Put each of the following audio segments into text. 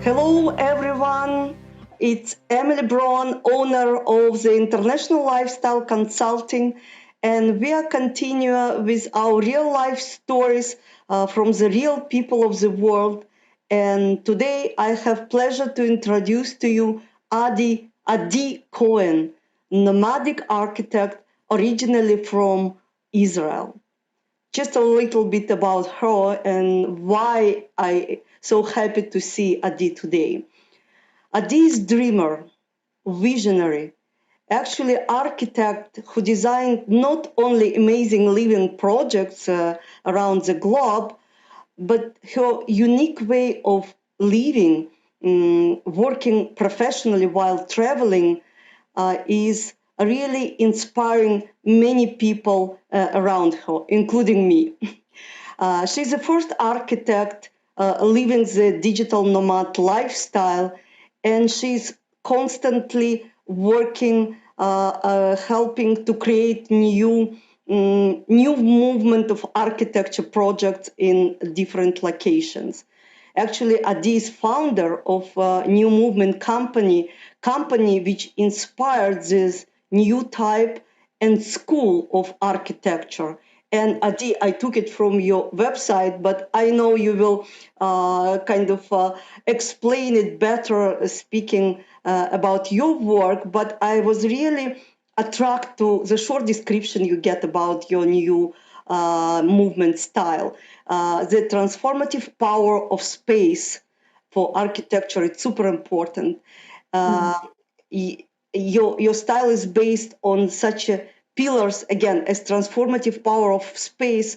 Hello, everyone. It's Emily Braun, owner of the International Lifestyle Consulting, and we are continuing with our real life stories from the real people of the world. And today, I have pleasure to introduce to you Adi Cohen, nomadic architect originally from Israel. Just a little bit about her and why I so happy to see Adi today. Adi is dreamer, visionary, actually architect who designed not only amazing living projects around the globe, but her unique way of living, working professionally while traveling, is really inspiring many people around her, including me. She's the first architect living the digital nomad lifestyle, and she's constantly working, helping to create new movement of architecture projects in different locations. Actually, Adi is founder of a new movement company which inspired this new type and school of architecture. And Adi, I took it from your website, but I know you will explain it better speaking about your work. But I was really attracted to the short description you get about your new movement style. The transformative power of space for architecture is super important. Uh, your style is based on such a pillars again as transformative power of space,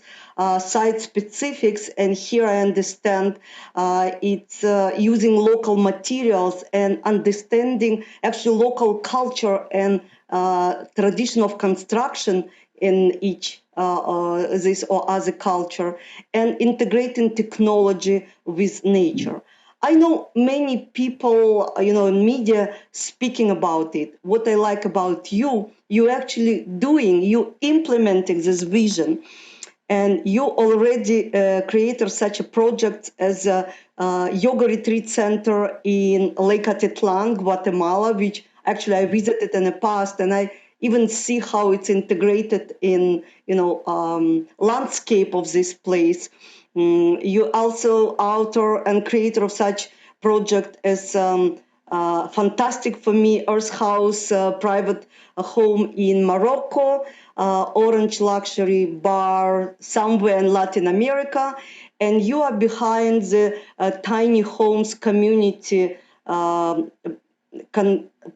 site specifics, and here I understand it's using local materials and understanding actually local culture and tradition of construction in each this or other culture, and integrating technology with nature. I know many people, in media speaking about it. What I like about you actually doing, you implementing this vision, and you already created such a project as a yoga retreat center in Lake Atitlan, Guatemala, which actually I visited in the past, and I even see how it's integrated in landscape of this place. You also author and creator of such project as fantastic for me Earth House private home in Morocco, Orange Luxury Bar somewhere in Latin America, and you are behind the Tiny Homes community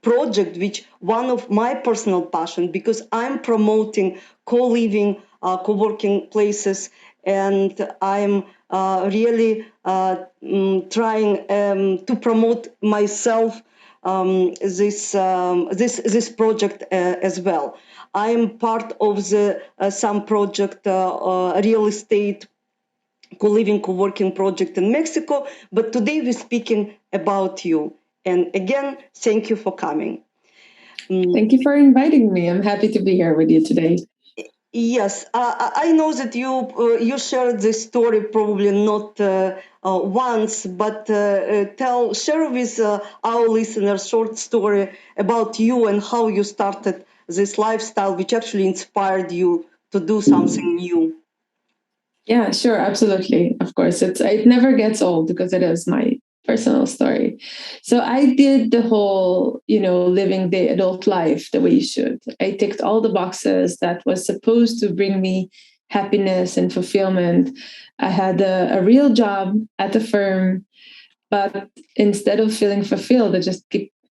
project, which one of my personal passion because I'm promoting co-living, co-working places, and I'm really trying to promote myself this project as well. I am part of the some project real estate co-living co-working project in Mexico, but today we're speaking about you. And again, thank you for coming. Thank you for inviting me. I'm happy to be here with you today. Yes, I know that you shared this story probably not once, but share with our listeners short story about you and how you started this lifestyle, which actually inspired you to do something new. Yeah, sure, absolutely. Of course, it never gets old because it is my personal story. So I did the whole, living the adult life the way you should. I ticked all the boxes that was supposed to bring me happiness and fulfillment. I had a real job at the firm, but instead of feeling fulfilled, I just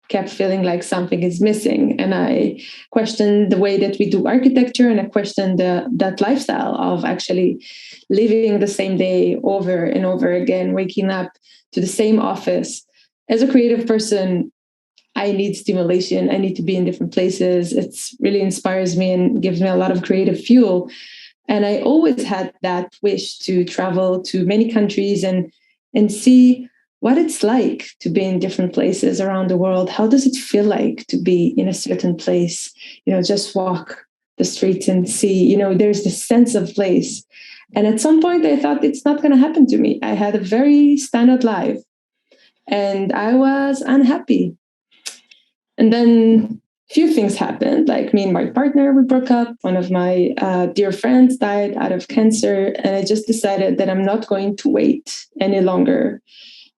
kept feeling like something is missing. And I questioned the way that we do architecture, and I questioned that lifestyle of actually living the same day over and over again, waking up to the same office. As a creative person, I need stimulation. I need to be in different places. It really inspires me and gives me a lot of creative fuel. And I always had that wish to travel to many countries and see what it's like to be in different places around the world. How does it feel like to be in a certain place? Just walk the streets and see, there's this sense of place. And at some point I thought it's not going to happen to me. I had a very standard life. And I was unhappy. And then a few things happened. Like me and my partner, we broke up. One of my dear friends died out of cancer. And I just decided that I'm not going to wait any longer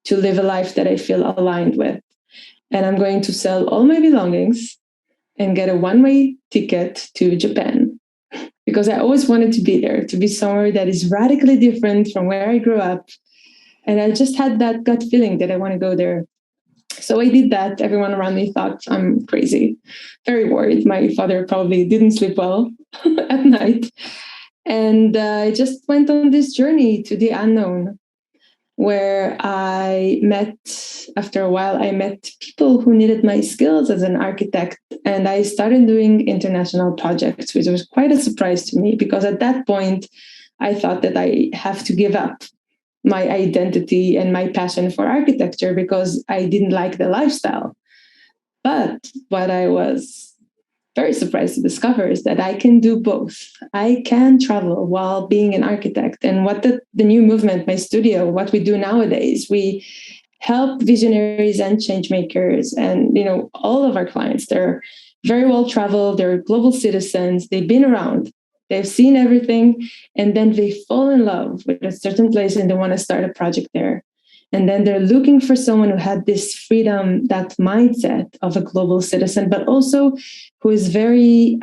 to live a life that I feel aligned with. And I'm going to sell all my belongings and get a one-way ticket to Japan. Because I always wanted to be there, to be somewhere that is radically different from where I grew up. And I just had that gut feeling that I want to go there. So I did that. Everyone around me thought I'm crazy, very worried. My father probably didn't sleep well at night. And I just went on this journey to the unknown where after a while, I met people who needed my skills as an architect. And I started doing international projects, which was quite a surprise to me because at that point, I thought that I have to give up my identity and my passion for architecture because I didn't like the lifestyle. But what I was very surprised to discover is that I can do both. I can travel while being an architect. And what the new movement, my studio, what we do nowadays, we help visionaries and change makers and all of our clients. They're very well traveled, they're global citizens, they've been around, they've seen everything, and then they fall in love with a certain place and they want to start a project there. And then they're looking for someone who had this freedom, that mindset of a global citizen, but also who is very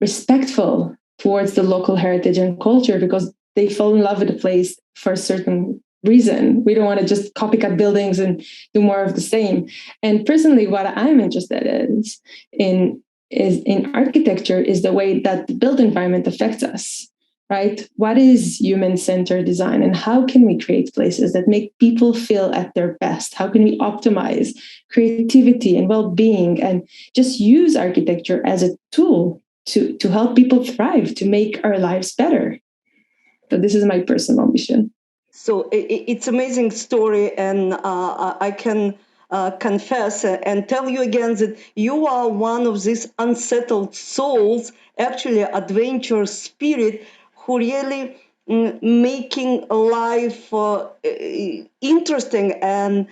respectful towards the local heritage and culture because they fall in love with the place for a certain reason. We don't want to just copycat buildings and do more of the same. And personally, what I'm interested in architecture is the way that the built environment affects us. Right? What is human-centered design and how can we create places that make people feel at their best? How can we optimize creativity and well-being and just use architecture as a tool to help people thrive, to make our lives better? So this is my personal mission. So it's amazing story, and I can confess and tell you again that you are one of these unsettled souls, actually adventure spirit, who really making life interesting and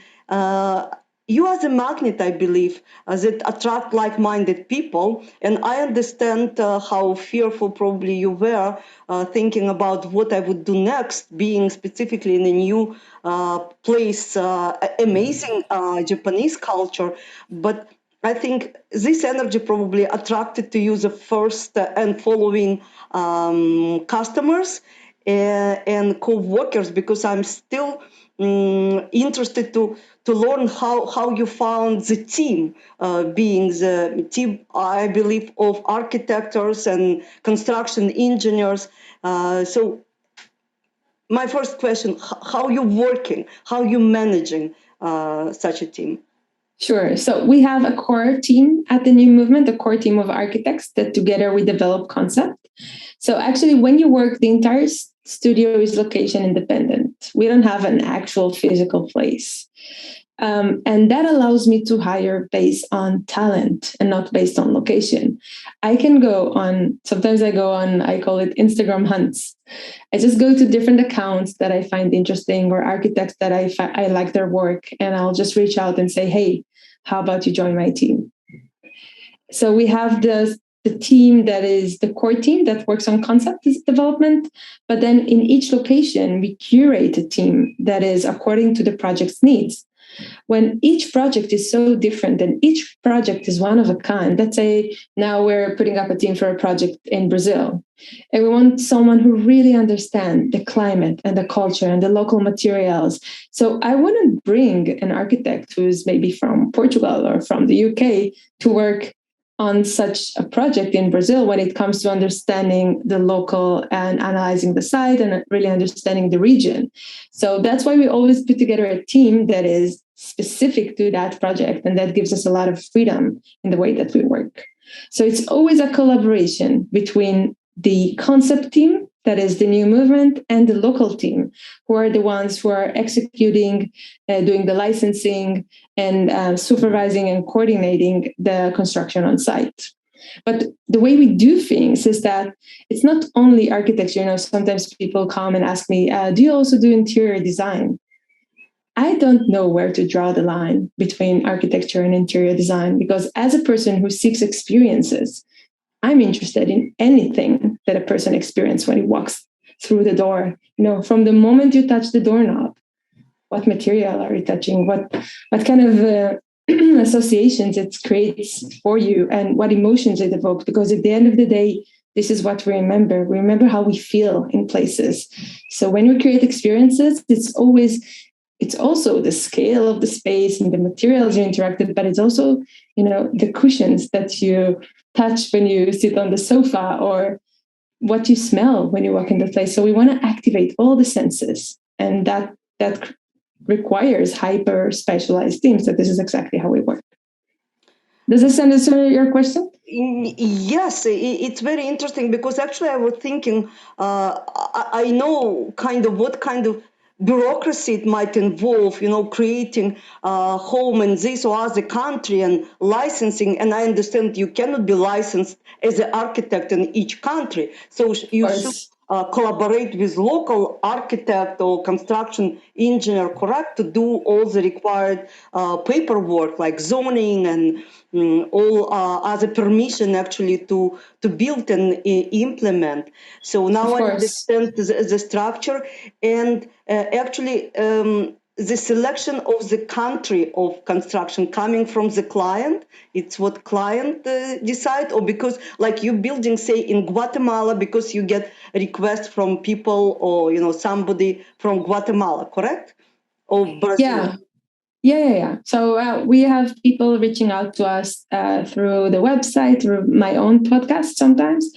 you are the magnet, I believe, that attract like-minded people. And I understand how fearful probably you were thinking about what I would do next, being specifically in a new place, amazing Japanese culture. But I think this energy probably attracted to you the first and following customers and co-workers, because I'm still interested to learn how you found the team, being the team, I believe, of architects and construction engineers. So my first question, how you working, how you managing such a team? Sure. So we have a core team at the new movement, a core team of architects that together we develop concept. So actually, when you work, the entire studio is location independent. We don't have an actual physical place. And that allows me to hire based on talent and not based on location. Sometimes I go on, I call it Instagram hunts. I just go to different accounts that I find interesting or architects that I like their work, and I'll just reach out and say, hey, how about you join my team? So we have the team that is the core team that works on concept development, but then in each location, we curate a team that is according to the project's needs. When each project is so different and each project is one of a kind, let's say now we're putting up a team for a project in Brazil, and we want someone who really understands the climate and the culture and the local materials. So I wouldn't bring an architect who's maybe from Portugal or from the UK to work on such a project in Brazil when it comes to understanding the local and analyzing the site and really understanding the region. So that's why we always put together a team that is specific to that project, and that gives us a lot of freedom in the way that we work. So it's always a collaboration between the concept team, that is the new movement, and the local team, who are the ones who are executing, doing the licensing, and supervising and coordinating the construction on site. But the way we do things is that it's not only architecture. Sometimes people come and ask me, do you also do interior design? I don't know where to draw the line between architecture and interior design, because as a person who seeks experiences, I'm interested in anything that a person experiences when he walks through the door. From the moment you touch the doorknob, what material are you touching? What kind of associations it creates for you, and what emotions it evokes? Because at the end of the day, this is what we remember. We remember how we feel in places. So when we create experiences, it's also the scale of the space and the materials you interacted, but it's also, the cushions that you touch when you sit on the sofa, or what you smell when you walk in the place. So we want to activate all the senses, and that requires hyper specialized teams. So this is exactly how we work. Does this answer your question? Yes, it's very interesting because actually I was thinking, I know kind of what kind of bureaucracy it might involve, creating a home in this or other country and licensing. And I understand you cannot be licensed as an architect in each country. So Of you should course. collaborate with local architect or construction engineer, correct, to do all the required paperwork like zoning and all other permission actually to build and implement. So now Of I course. understand the structure and actually the selection of the country of construction coming from the client. It's what client decide, or because like you building say in Guatemala because you get a request from people or somebody from Guatemala, correct? Or Brazil. Yeah. Yeah. So we have people reaching out to us through the website, through my own podcast sometimes,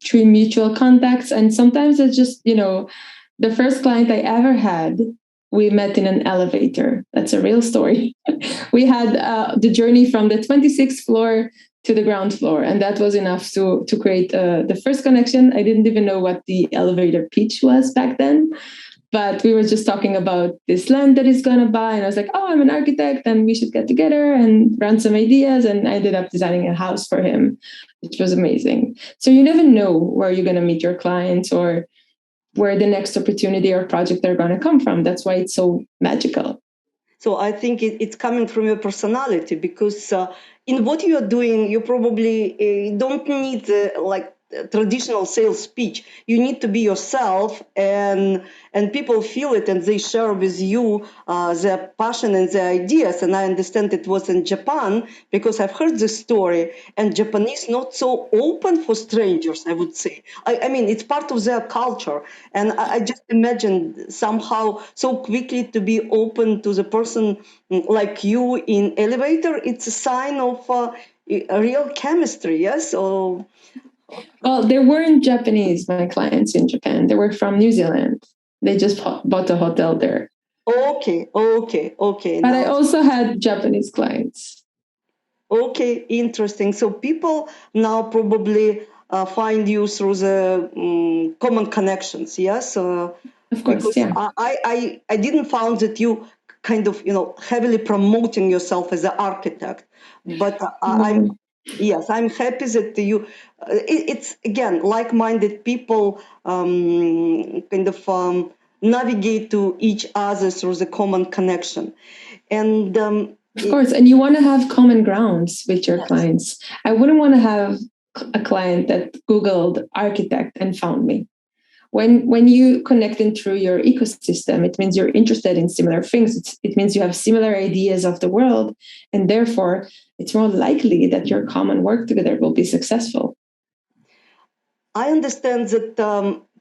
through mutual contacts. And sometimes it's just, the first client I ever had, we met in an elevator. That's a real story. We had the journey from the 26th floor to the ground floor. And that was enough to create the first connection. I didn't even know what the elevator pitch was back then. But we were just talking about this land that he's going to buy. And I was like, oh, I'm an architect and we should get together and run some ideas. And I ended up designing a house for him, which was amazing. So you never know where you're going to meet your clients or where the next opportunity or project are going to come from. That's why it's so magical. So I think it's coming from your personality because in what you are doing, you probably don't need like traditional sales speech. You need to be yourself, and people feel it, and they share with you their passion and their ideas. And I understand it was in Japan because I've heard this story, and Japanese not so open for strangers. I would say. I mean, it's part of their culture, and I just imagined somehow so quickly to be open to the person like you in elevator. It's a sign of a real chemistry, yes. Or Well, they weren't Japanese, my clients in Japan. They were from New Zealand. They just bought a hotel there. okay. But I Now, also had Japanese clients. okay, interesting. So people now probably find you through the common connections, yes. Of course, Because yeah. I didn't found that you kind of heavily promoting yourself as an architect, but I'm No. yes, I'm happy that it's again like-minded people kind of navigate to each other through the common connection, and Of course, and you want to have common grounds with your yes. clients. I wouldn't want to have a client that Googled architect and found me. When you connect in through your ecosystem, it means you're interested in similar things. It means you have similar ideas of the world, and therefore it's more likely that your common work together will be successful. I understand that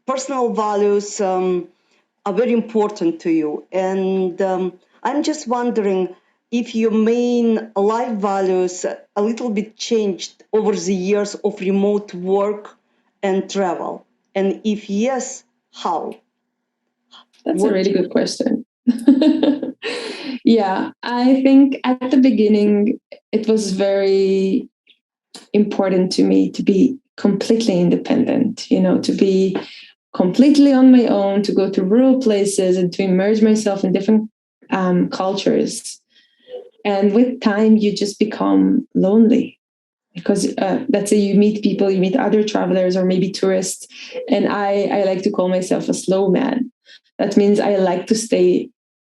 personal values are very important to you. And I'm just wondering if your main life values a little bit changed over the years of remote work and travel. And if yes, how? That's a What? really good question. Yeah, I think at the beginning it was very important to me to be completely independent, to be completely on my own, to go to rural places and to immerse myself in different cultures. And with time, you just become lonely because let's say you meet people, you meet other travelers or maybe tourists. And I like to call myself a slow man. That means I like to stay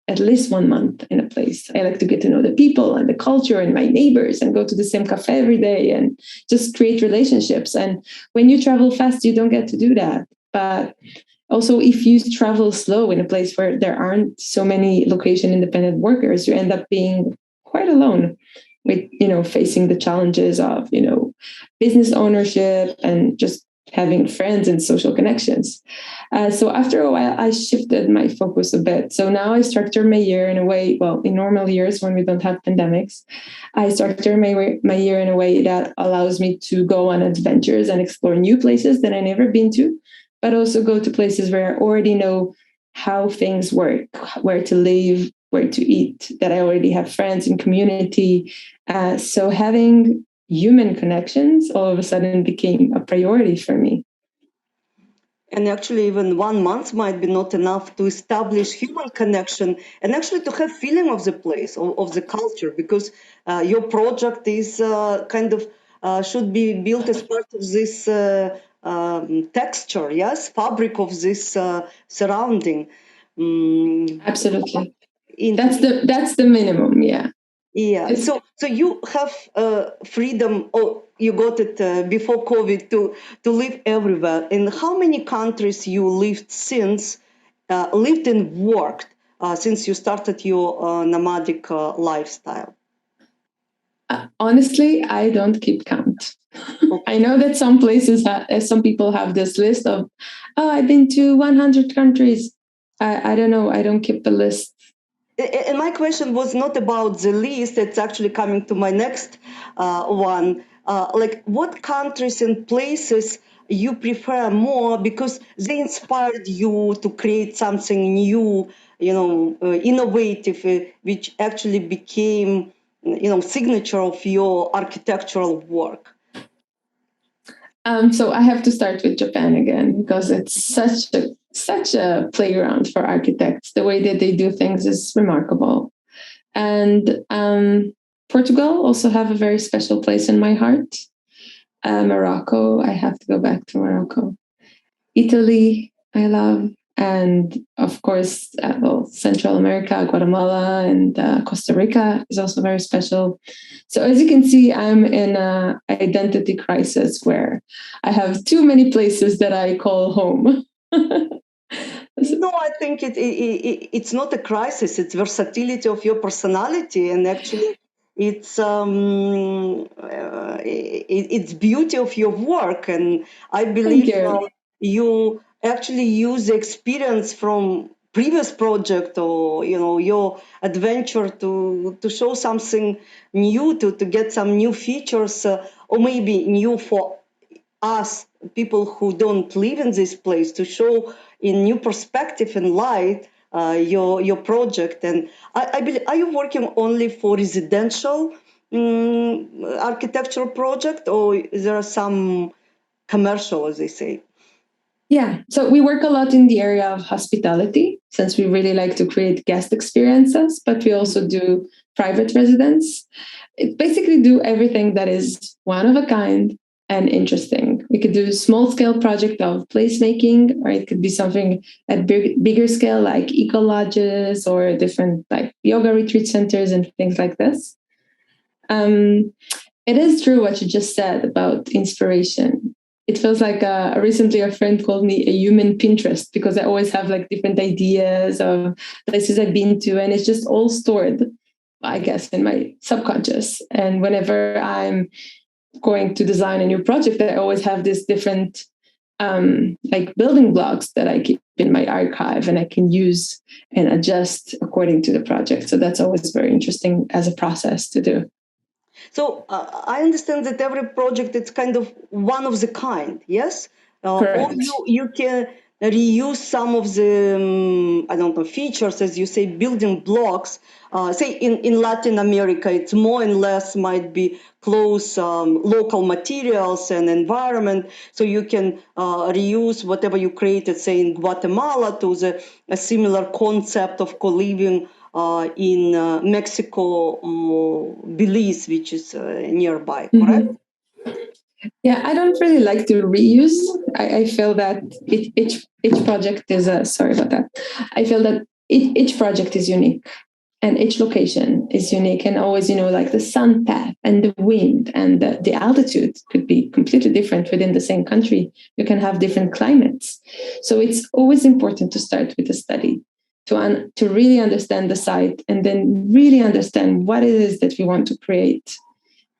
at least 1 month in a place. I like to get to know the people and the culture and my neighbors and go to the same cafe every day and just create relationships. And when you travel fast, you don't get to do that. But also, if you travel slow in a place where there aren't so many location independent workers, you end up being quite alone with, facing the challenges of, business ownership and just having friends and social connections. So after a while, I shifted my focus a bit. So now I structure my year in a way, well, in normal years when we don't have pandemics, I structure my year in a way that allows me to go on adventures and explore new places that I never been to, but also go to places where I already know how things work, where to live, where to eat, that I already have friends and community. So having human connections all of a sudden became a priority for me. And actually, even 1 month might be not enough to establish human connection and actually to have feeling of the place, of the culture, because your project is kind of should be built as part of this texture, yes, fabric of this surrounding. Mm, Absolutely. in, That's the minimum, yeah. yeah, It's, so you have freedom, or you got it before COVID to live everywhere. In how many countries you lived since, lived and worked since you started your nomadic lifestyle? honestly, I don't keep count. Okay. I know that some places, some people have this list of, oh, I've been to 100 countries. I don't know. I don't keep the list. And my question was not about the list. It's actually coming to my next one. Like, what countries and places you prefer more because they inspired you to create something new, innovative, which actually became, signature of your architectural work. So I have to start with Japan again because it's such a playground for architects. The way that they do things is remarkable. And Portugal also have a very special place in my heart. Morocco, I have to go back to Morocco. Italy, I love. And of course, Central America, Guatemala, and Costa Rica is also very special. So as you can see, I'm in an identity crisis where I have too many places that I call home. No, I think it's not a crisis. It's versatility of your personality, and actually, it's beauty of your work. And I Thank believe you. you actually use the experience from previous project or your adventure to show something new, to get some new features, or maybe new for us people who don't live in this place to show in new perspective and light your project. And I believe, are you working only for residential architectural project, or is there some commercial, as they say? Yeah, so we work a lot in the area of hospitality since we really like to create guest experiences, but we also do private residence. It basically do everything that is one of a kind and interesting. We could do a small scale project of placemaking, or it could be something at bigger scale like eco lodges or different like yoga retreat centers and things like this. Um, it is true what you just said about inspiration. It feels like recently a friend called me a human Pinterest because I always have like different ideas of places I've been to, and it's just all stored, I guess, in my subconscious. And whenever I'm going to design a new project, I always have this different like building blocks that I keep in my archive and I can use and adjust according to the project. So that's always very interesting as a process to do. So I understand that every project it's kind of one of the kind, yes, or Correct. you can reuse some of the I don't know features, as you say, building blocks. Say in Latin America, it's more and less might be close local materials and environment, so you can reuse whatever you created, say in Guatemala, to a similar concept of co-living in Mexico, Belize, which is nearby, correct? Mhm. Yeah, I don't really like to reuse. I feel that each project is a sorry about that. I feel that each project is unique, and each location is unique, and always, like the sun path and the wind and the altitude could be completely different within the same country. You can have different climates. So it's always important to start with a study to really understand the site, and then really understand what it is that we want to create,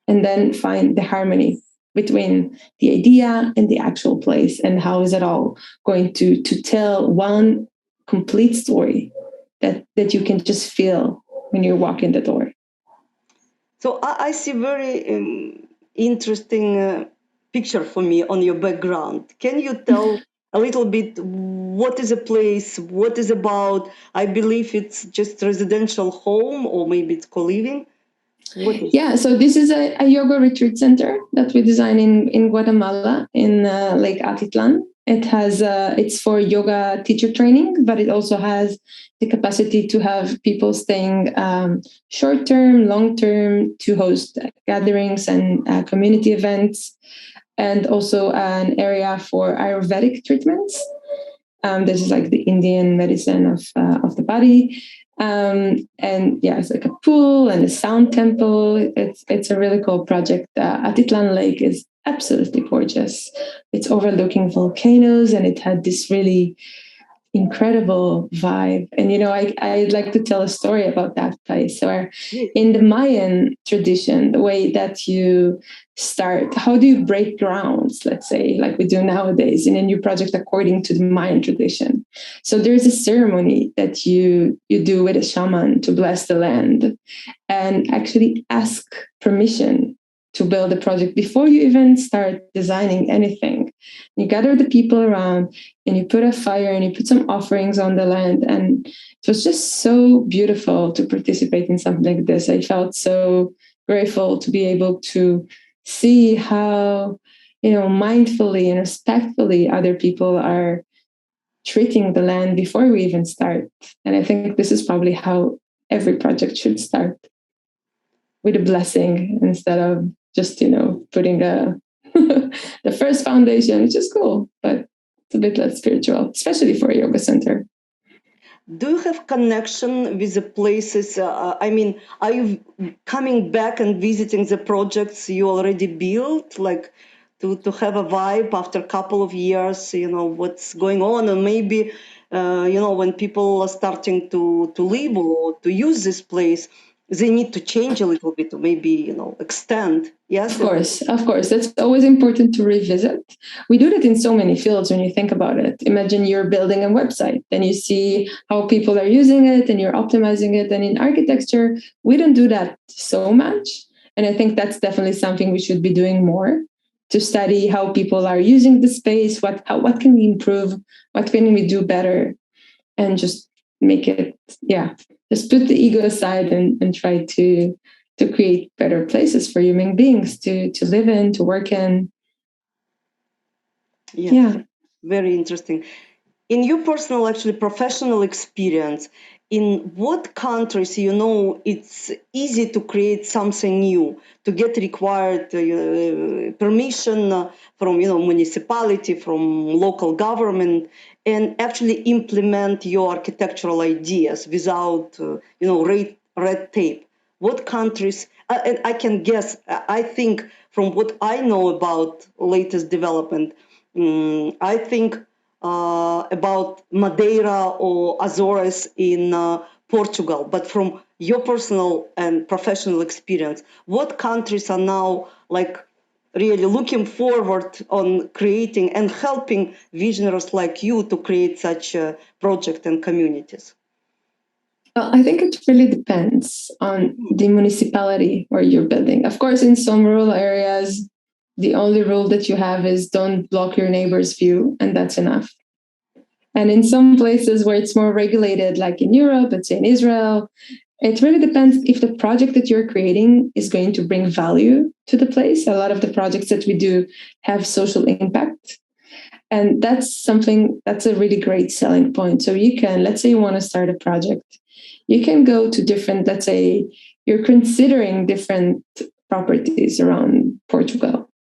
and then find the harmony between the idea and the actual place, and how is it all going to tell one complete story that you can just feel when you walk in the door. So I see very interesting picture for me on your background. Can you tell a little bit what is a place, what is about? I believe it's just residential home, or maybe it's co-living. What is? Yeah, so this is a yoga retreat center that we design in Guatemala, in Lake Atitlan. It's for yoga teacher training, but it also has the capacity to have people staying short term, long term, to host gatherings and community events, and also an area for Ayurvedic treatments. This is like the Indian medicine of the body. And yeah, it's like a pool and a sound temple. It's a really cool project. Atitlan Lake is absolutely gorgeous. It's overlooking volcanoes, and it had this really incredible vibe. And I'd like to tell a story about that place, where in the Mayan tradition, the way that you start, how do you break grounds, let's say, like we do nowadays in a new project according to the Mayan tradition. So there's a ceremony that you do with a shaman to bless the land and actually ask permission to build a project before you even start designing anything. You gather the people around, and you put a fire, and you put some offerings on the land. And it was just so beautiful to participate in something like this. I felt so grateful to be able to see how, mindfully and respectfully other people are treating the land before we even start. And I think this is probably how every project should start, with a blessing, instead of just, putting the first foundation, which is cool, but it's a bit less spiritual, especially for a yoga center. Do you have connection with the places? I mean, are you coming back and visiting the projects you already built, like to have a vibe after a couple of years, what's going on? And maybe, when people are starting to live or to use this place, they need to change a little bit, or maybe, extend. Yes? Of course. That's always important to revisit. We do that in so many fields when you think about it. Imagine you're building a website, then you see how people are using it and you're optimizing it. And in architecture, we don't do that so much. And I think that's definitely something we should be doing more, to study how people are using the space, what can we improve, what can we do better, and just make it, just put the ego aside and try to create better places for human beings to live in, to work in. Yes. Yeah. Very interesting. In your personal, actually professional experience, in what countries it's easy to create something new, to get required permission from municipality, from local government, and actually implement your architectural ideas without red tape? What countries? And I can guess. I think from what I know about latest development, I think about Madeira or Azores in Portugal. But from your personal and professional experience, what countries are now like really looking forward on creating and helping visionaries like you to create such a project and communities? Well, I think it really depends on the municipality where you're building. Of course, in some rural areas, the only rule that you have is don't block your neighbor's view, and that's enough. And in some places where it's more regulated, like in Europe, let's say in Israel, it really depends if the project that you're creating is going to bring value to the place. A lot of the projects that we do have social impact. And that's a really great selling point. So you can, let's say you want to start a project, you can go to different, let's say you're considering different properties around Portugal.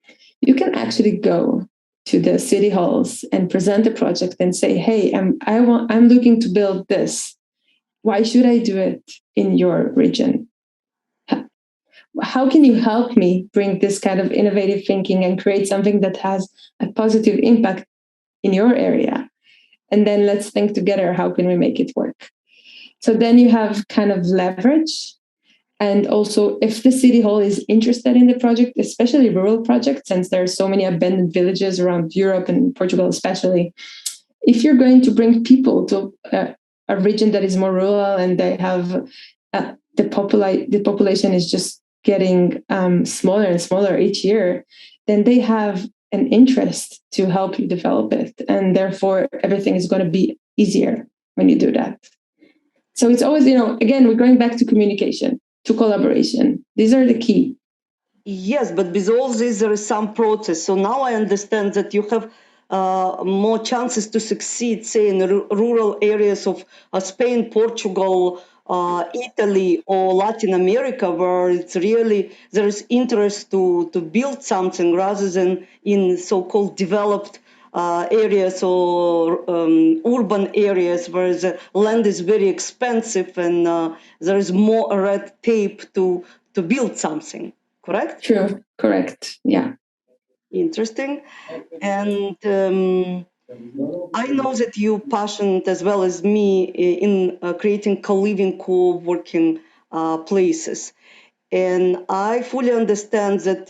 You can actually go to the city halls and present the project and say, hey, I'm looking to build this. why should I do it in your region? How can you help me bring this kind of innovative thinking and create something that has a positive impact in your area? And then let's think together, how can we make it work? So then you have kind of leverage. And also, if the city hall is interested in the project, especially rural projects, since there are so many abandoned villages around Europe and Portugal especially, if you're going to bring people to a region that is more rural and they have the population is just getting smaller and smaller each year, then they have an interest to help you develop it, and therefore everything is going to be easier when you do that. So it's always, again, we're going back to communication, to collaboration. These are the key. Yes, but with all this, there is some process. So now I understand that you have more chances to succeed, say, in rural areas of Spain, Portugal, Italy, or Latin America, where it's really there is interest to build something rather than in so-called developed areas or urban areas where the land is very expensive and there is more red tape to build something. Correct? True. Correct. Yeah. Interesting. And I know that you're passionate as well as me in creating co-living, co-working places. And I fully understand that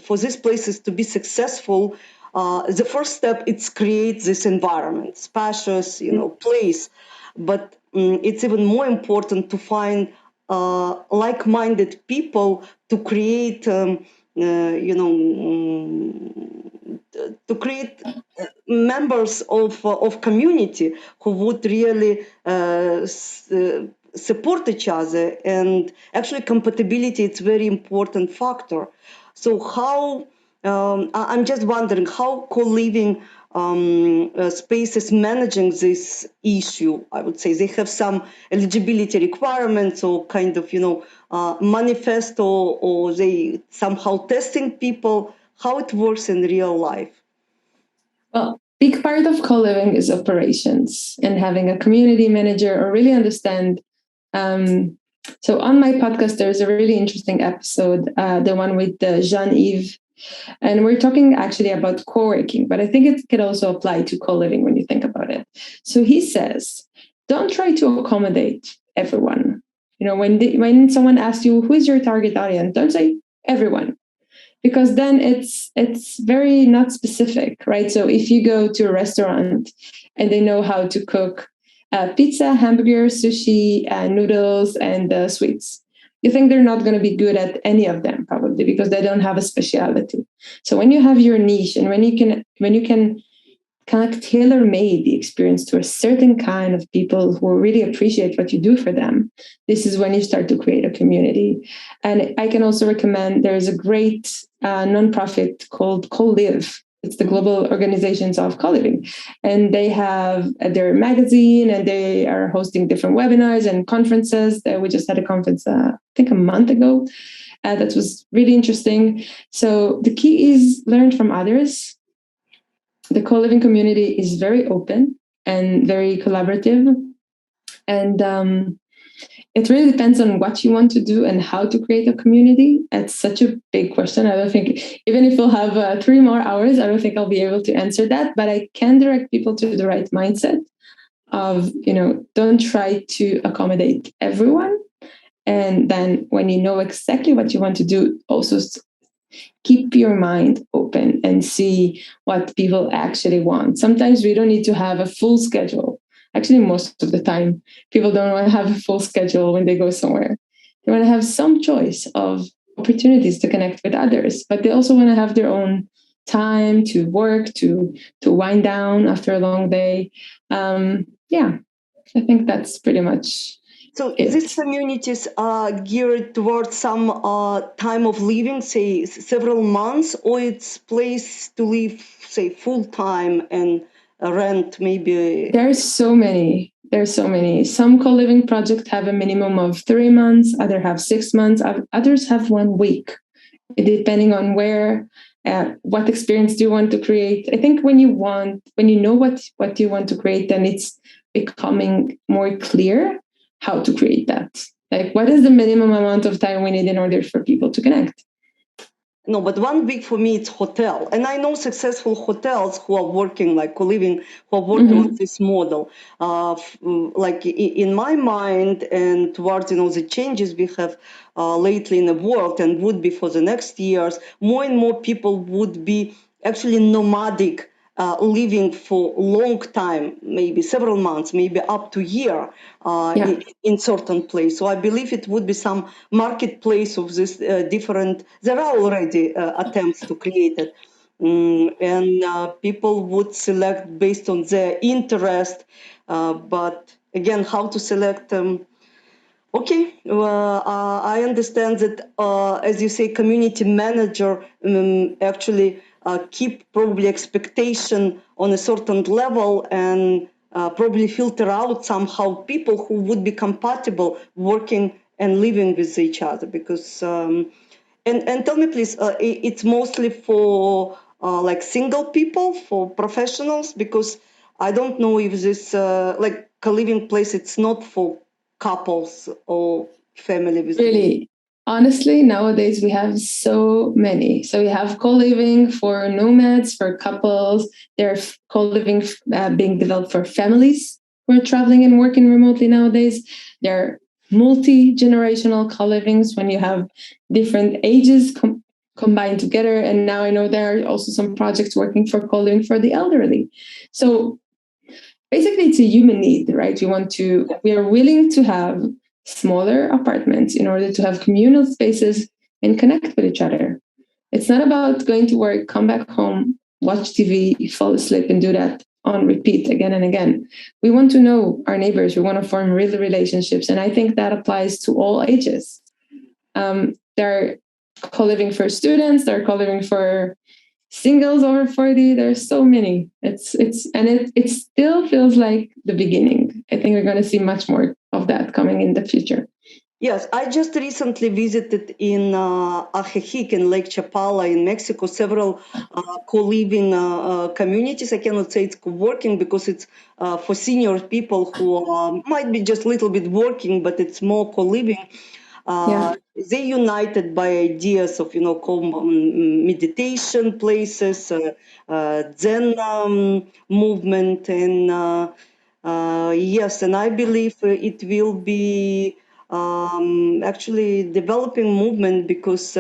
for these places to be successful, the first step is create this environment, spacious, place. But it's even more important to find like-minded people to create, to create members of community who would really support each other, and actually compatibility is very important factor. So how I'm just wondering how co-living spaces managing this issue. I would say they have some eligibility requirements or kind of manifesto, or they somehow testing people how it works in real life. Well, big part of co-living is operations and having a community manager or really understand. So on my podcast, there's a really interesting episode, the one with Jean-Yves, and we're talking actually about co-working, but I think it could also apply to co-living when you think about it. So he says, don't try to accommodate everyone. When someone asks you, who is your target audience, don't say everyone, because then it's very not specific, right? So if you go to a restaurant and they know how to cook pizza, hamburger, sushi, noodles, and sweets, you think they're not going to be good at any of them probably because they don't have a specialty. So when you have your niche and when you can kind of tailor made the experience to a certain kind of people who really appreciate what you do for them, this is when you start to create a community. And I can also recommend there is a great nonprofit called Co-Live. It's the global organizations of co-living, and they have their magazine and they are hosting different webinars and conferences. We just had a conference, I think a month ago. That was really interesting. So the key is learn from others. The co-living community is very open and very collaborative, and it really depends on what you want to do and how to create a community. It's such a big question. I don't think, even if we'll have 3 more hours, I don't think I'll be able to answer that, but I can direct people to the right mindset of, don't try to accommodate everyone. And then when you know exactly what you want to do, also keep your mind open and see what people actually want. Sometimes we don't need to have a full schedule. Actually, most of the time, people don't want to have a full schedule when they go somewhere. They want to have some choice of opportunities to connect with others, but they also want to have their own time to work, to wind down after a long day. Yeah, I think that's pretty much So it. these communities are geared towards some time of living, say several months, or it's place to live, say full time and rent maybe. There's so many. There's so many. Some co-living projects have a minimum of 3 months. Others have 6 months. Others have 1 week, depending on where. What experience do you want to create? I think when you know what you want to create, then it's becoming more clear how to create that. Like, what is the minimum amount of time we need in order for people to connect? No, but 1 week for me, it's hotel. And I know successful hotels who are working, like co-living, who are working on this model. Like in my mind and towards, the changes we have lately in the world and would be for the next years, more and more people would be actually nomadic, living for a long time, maybe several months, maybe up to a year Yeah. in certain place. So I believe it would be some marketplace of this different. There are already attempts to create it. And people would select based on their interest. But again, how to select? Okay, well, I understand that, as you say, community manager actually keep probably expectation on a certain level and probably filter out somehow people who would be compatible working and living with each other. Because and tell me please, it's mostly for like single people, for professionals, because I don't know if this like co-living place, it's not for couples or family with. Really, honestly, nowadays we have so many. So we have co-living for nomads, for couples. There's co-living being developed for families who are traveling and working remotely nowadays. There are multi-generational co-livings when you have different ages combined together. And now I know there are also some projects working for co-living for the elderly. So basically it's a human need, right? We are willing to have smaller apartments in order to have communal spaces and connect with each other. It's not about going to work, come back home, watch TV, fall asleep, and do that on repeat again and again. We want to know our neighbors. We want to form real relationships. And I think that applies to all ages. They're co-living for students, they're co-living for singles over 40. There's so many. It still feels like the beginning. I think we're going to see much more of that coming in the future. Yes, I just recently visited in Ajijic in Lake Chapala in Mexico, several co-living communities. I cannot say it's co-working because it's for senior people who might be just a little bit working, but it's more co-living. Yeah. They united by ideas of, meditation places, Zen movement, and yes, and I believe it will be actually developing movement because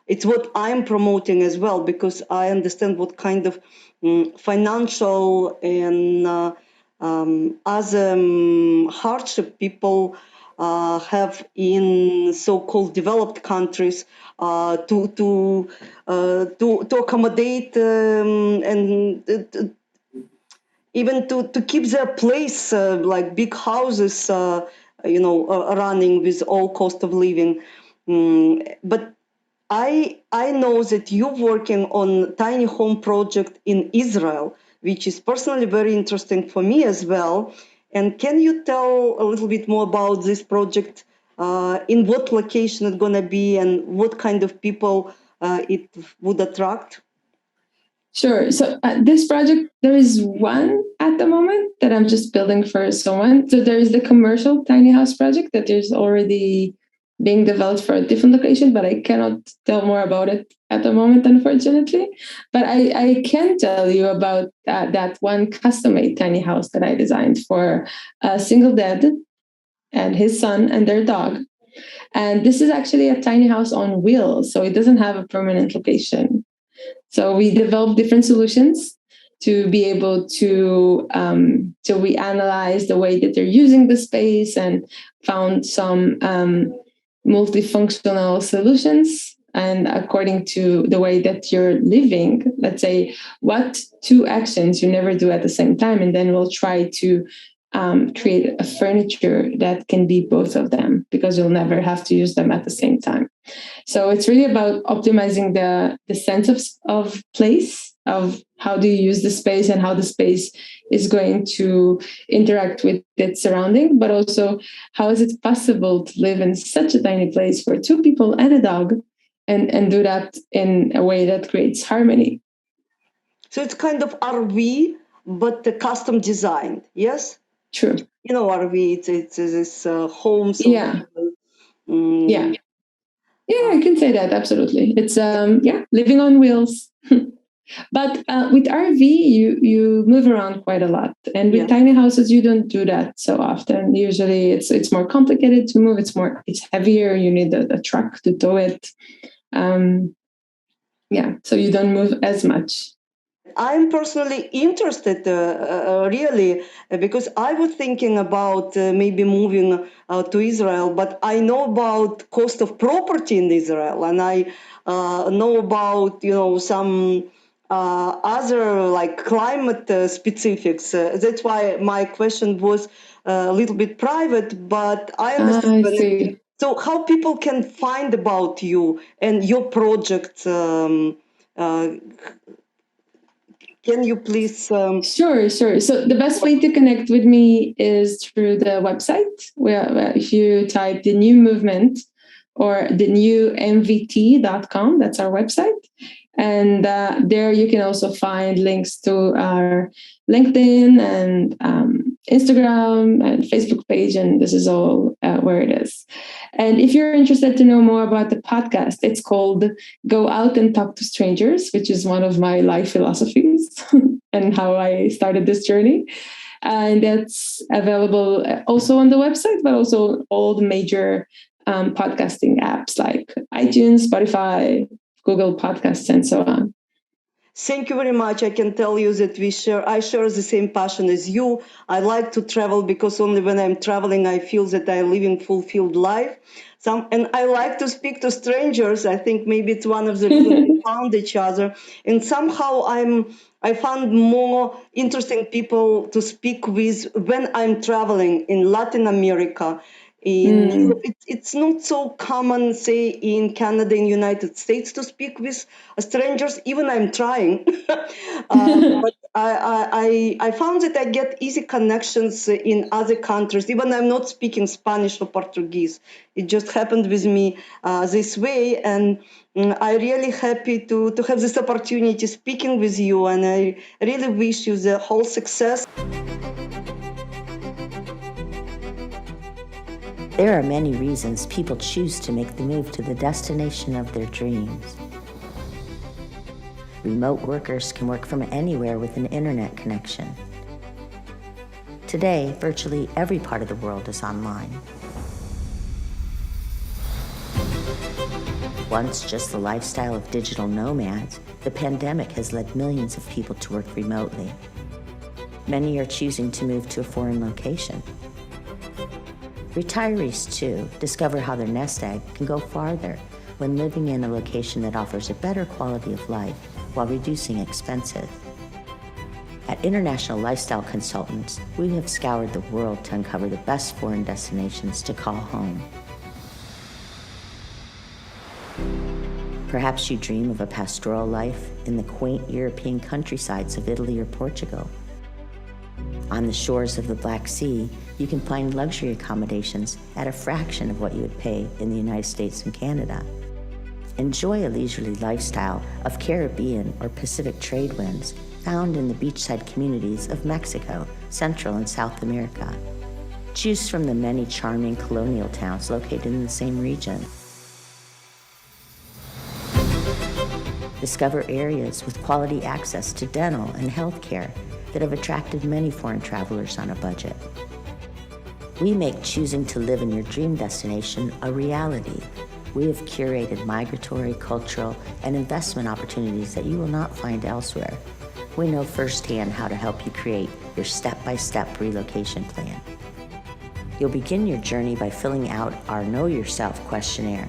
it's what I'm promoting as well, because I understand what kind of financial and other hardship people have in so-called developed countries to accommodate and even to keep their place, like big houses, running with all cost of living. But I know that you're working on tiny home project in Israel, which is personally very interesting for me as well. And can you tell a little bit more about this project? In what location it's gonna be, and what kind of people it would attract? Sure. So this project, there is one at the moment that I'm just building for someone. So there is the commercial tiny house project that is already being developed for a different location, but I cannot tell more about it at the moment, unfortunately. But I can tell you about that one custom-made tiny house that I designed for a single dad and his son and their dog. And this is actually a tiny house on wheels, so it doesn't have a permanent location. So we developed different solutions to be able to we analyzed the way that they're using the space and found some multifunctional solutions. And according to the way that you're living, let's say, what two actions you never do at the same time, and then we'll try to create a furniture that can be both of them, because you'll never have to use them at the same time. So it's really about optimizing the sense of place, of how do you use the space and how the space is going to interact with its surrounding, but also how is it possible to live in such a tiny place for two people and a dog, and do that in a way that creates harmony. So it's kind of RV, but custom designed, yes? True. RV. It's this homes of Yeah, yeah, um, yeah. uh, I can say that absolutely. It's yeah, living on wheels. But with RV, you move around quite a lot, and with yeah. tiny houses, you don't do that so often. Usually, it's more complicated to move. It's heavier. You need a truck to tow it. Um, yeah, so you don't move as much. I'm personally interested, really, because I was thinking about maybe moving to Israel, but I know about cost of property in Israel, and I know about some other like climate specifics. That's why my question was a little bit private, but I understand I when it. see. So, how people can find about you and your project? Uh, can you please? Sure, sure. So the best way to connect with me is through the website, where if you type the new movement or the new mvt.com, that's our website. And there you can also find links to our LinkedIn and Instagram and Facebook page. And this is all where it is. And if you're interested to know more about the podcast, it's called Go Out and Talk to Strangers, which is one of my life philosophies and how I started this journey. And that's available also on the website, but also all the major podcasting apps like iTunes, Spotify, Google Podcasts, and so on. Thank you very much. I can tell you that I share the same passion as you. I like to travel because only when I'm traveling, I feel that I'm living fulfilled life. And I like to speak to strangers. I think maybe it's one of the reasons we found each other. And somehow I found more interesting people to speak with when I'm traveling in Latin America. In Europe, Mm. it's not so common, say in Canada and United States, to speak with strangers. Even I'm trying, but I found that I get easy connections in other countries. Even I'm not speaking Spanish or Portuguese. It just happened with me this way, and I really happy to have this opportunity speaking with you, and I really wish you the whole success. There are many reasons people choose to make the move to the destination of their dreams. Remote workers can work from anywhere with an internet connection. Today, virtually every part of the world is online. Once just the lifestyle of digital nomads, the pandemic has led millions of people to work remotely. Many are choosing to move to a foreign location. Retirees, too, discover how their nest egg can go farther when living in a location that offers a better quality of life while reducing expenses. At International Lifestyle Consultants, we have scoured the world to uncover the best foreign destinations to call home. Perhaps you dream of a pastoral life in the quaint European countrysides of Italy or Portugal. On the shores of the Black Sea, you can find luxury accommodations at a fraction of what you would pay in the United States and Canada. Enjoy a leisurely lifestyle of Caribbean or Pacific trade winds found in the beachside communities of Mexico, Central and South America. Choose from the many charming colonial towns located in the same region. Discover areas with quality access to dental and health care that have attracted many foreign travelers on a budget. We make choosing to live in your dream destination a reality. We have curated migratory, cultural, and investment opportunities that you will not find elsewhere. We know firsthand how to help you create your step-by-step relocation plan. You'll begin your journey by filling out our Know Yourself questionnaire.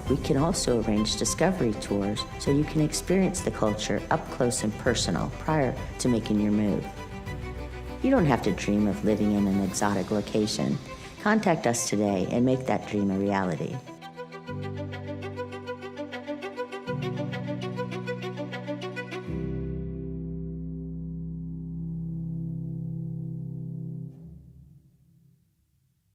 We can also arrange discovery tours so you can experience the culture up close and personal prior to making your move. You don't have to dream of living in an exotic location. Contact us today and make that dream a reality.